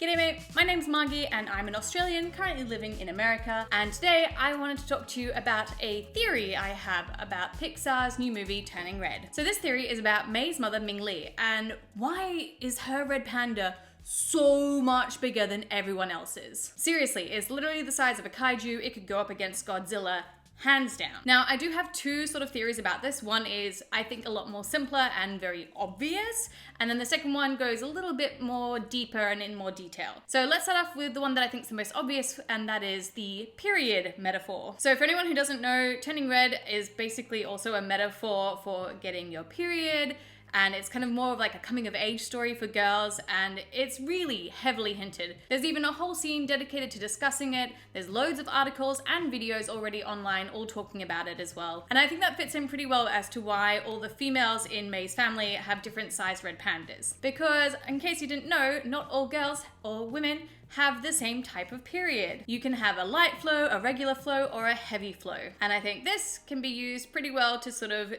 G'day mate, my name's Margie and I'm an Australian currently living in America, and today I wanted to talk to you about a theory I have about Pixar's new movie Turning Red. So this theory is about Mei's mother Ming Lees and why is her red panda so much bigger than everyone else's. Seriously, it's literally the size of a kaiju. It could go up against Godzilla hands down. Now, I do have two sort of theories about this. One is, I think, a lot more simpler and very obvious. And then the second one goes a little bit more deeper and in more detail. So let's start off with the one that I think is the most obvious, and that is the period metaphor. So for anyone who doesn't know, turning red is basically also a metaphor for getting your period. And it's kind of more of like a coming of age story for girls, and it's really heavily hinted. There's even a whole scene dedicated to discussing it. There's loads of articles and videos already online all talking about it as well. And I think that fits in pretty well as to why all the females in Mei's family have different sized red pandas. Because in case you didn't know, not all girls or women have the same type of period. You can have a light flow, a regular flow, or a heavy flow. And I think this can be used pretty well to sort of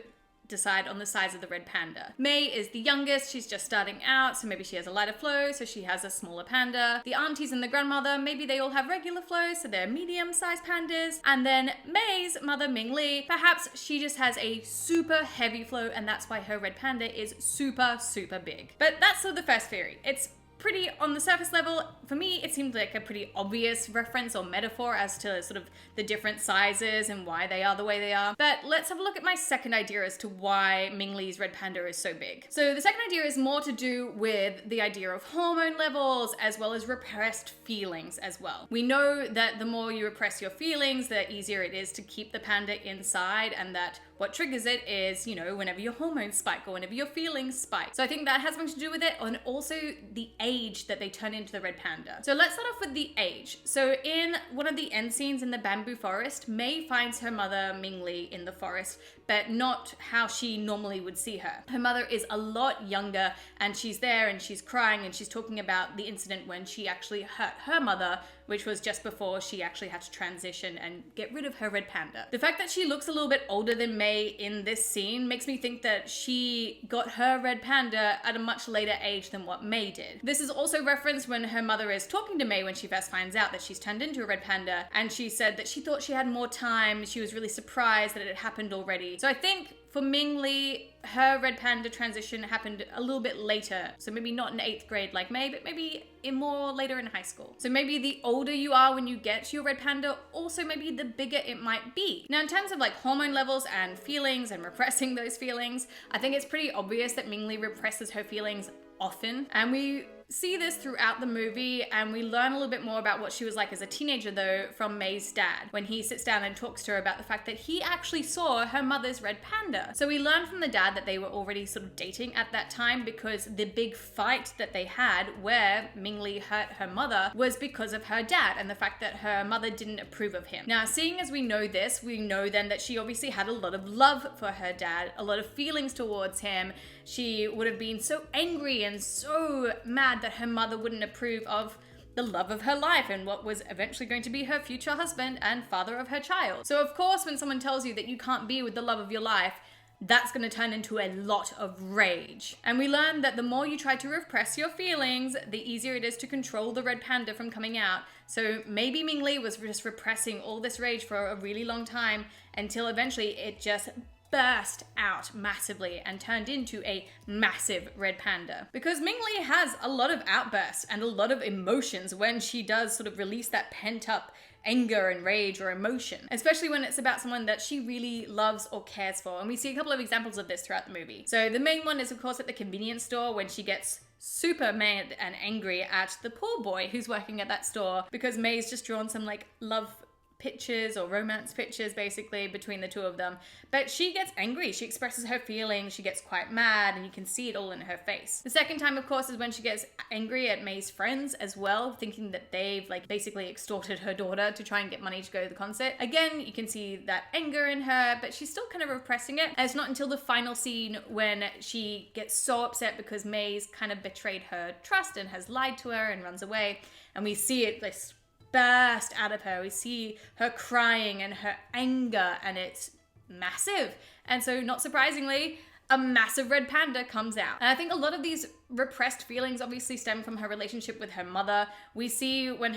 decide on the size of the red panda. Mei is the youngest, she's just starting out, so maybe she has a lighter flow, so she has a smaller panda. The aunties and the grandmother, maybe they all have regular flows, so they're medium-sized pandas. And then Mei's mother, Ming Lees, perhaps she just has a super heavy flow, and that's why her red panda is super, super big. But that's sort of the first theory. It's pretty on the surface level. For me, it seemed like a pretty obvious reference or metaphor as to sort of the different sizes and why they are the way they are. But let's have a look at my second idea as to why Ming Lee's red panda is so big. So the second idea is more to do with the idea of hormone levels as well as repressed feelings as well. We know that the more you repress your feelings, the easier it is to keep the panda inside, and that what triggers it is, you know, whenever your hormones spike or whenever your feelings spike. So I think that has something to do with it, and also the age that they turn into the red panda. So let's start off with the age. So in one of the end scenes in the bamboo forest, Mei finds her mother Ming Lees in the forest, but not how she normally would see her. Her mother is a lot younger, and she's there and she's crying and she's talking about the incident when she actually hurt her mother, which was just before she actually had to transition and get rid of her red panda. The fact that she looks a little bit older than Mei in this scene makes me think that she got her red panda at a much later age than what Mei did. This is also referenced when her mother is talking to Mei when she first finds out that she's turned into a red panda, and she said that she thought she had more time. She was really surprised that it had happened already. So I think for Ming Lees, her red panda transition happened a little bit later. So maybe not in 8th grade like Mei, but maybe more later in high school. So maybe the older you are when you get to your red panda, also maybe the bigger it might be. Now in terms of like hormone levels and feelings and repressing those feelings, I think it's pretty obvious that Ming Lees represses her feelings often. And we see this throughout the movie, and we learn a little bit more about what she was like as a teenager though from Mei's dad when he sits down and talks to her about the fact that he actually saw her mother's red panda. So we learn from the dad that they were already sort of dating at that time, because the big fight that they had where Ming Lees hurt her mother was because of her dad and the fact that her mother didn't approve of him. Now, seeing as we know this, we know then that she obviously had a lot of love for her dad, a lot of feelings towards him. She would have been so angry and so mad that her mother wouldn't approve of the love of her life and what was eventually going to be her future husband and father of her child. So of course, when someone tells you that you can't be with the love of your life, that's going to turn into a lot of rage. And we learned that the more you try to repress your feelings, the easier it is to control the red panda from coming out. So maybe Ming Lees was just repressing all this rage for a really long time until eventually it just burst out massively and turned into a massive red panda. Because Ming Lees has a lot of outbursts and a lot of emotions when she does sort of release that pent up anger and rage or emotion, especially when it's about someone that she really loves or cares for. And we see a couple of examples of this throughout the movie. So the main one is of course at the convenience store when she gets super mad and angry at the poor boy who's working at that store because Mei's just drawn some like love pictures or romance pictures basically between the two of them. But she gets angry, she expresses her feelings, she gets quite mad, and you can see it all in her face. The second time of course is when she gets angry at Mei's friends as well, thinking that they've like basically extorted her daughter to try and get money to go to the concert. Again, you can see that anger in her, but she's still kind of repressing it. And it's not until the final scene when she gets so upset because Mei's kind of betrayed her trust and has lied to her and runs away, and we see it this burst out of her. We see her crying and her anger, and it's massive. And so not surprisingly, a massive red panda comes out. And I think a lot of these repressed feelings obviously stem from her relationship with her mother. We see when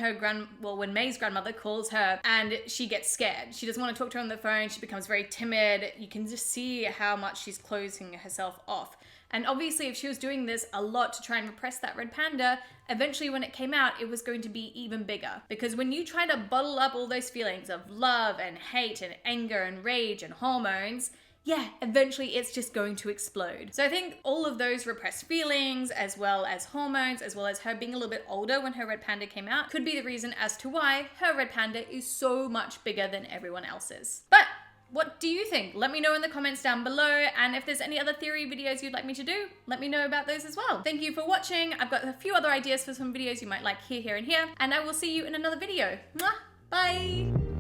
when Mei's grandmother calls her and she gets scared. She doesn't want to talk to her on the phone. She becomes very timid. You can just see how much she's closing herself off. And obviously, if she was doing this a lot to try and repress that red panda, eventually when it came out, it was going to be even bigger. Because when you try to bottle up all those feelings of love and hate and anger and rage and hormones, yeah, eventually it's just going to explode. So I think all of those repressed feelings, as well as hormones, as well as her being a little bit older when her red panda came out, could be the reason as to why her red panda is so much bigger than everyone else's. But what do you think? Let me know in the comments down below, and if there's any other theory videos you'd like me to do, let me know about those as well. Thank you for watching. I've got a few other ideas for some videos you might like here, and here, and I will see you in another video. Mwah! Bye!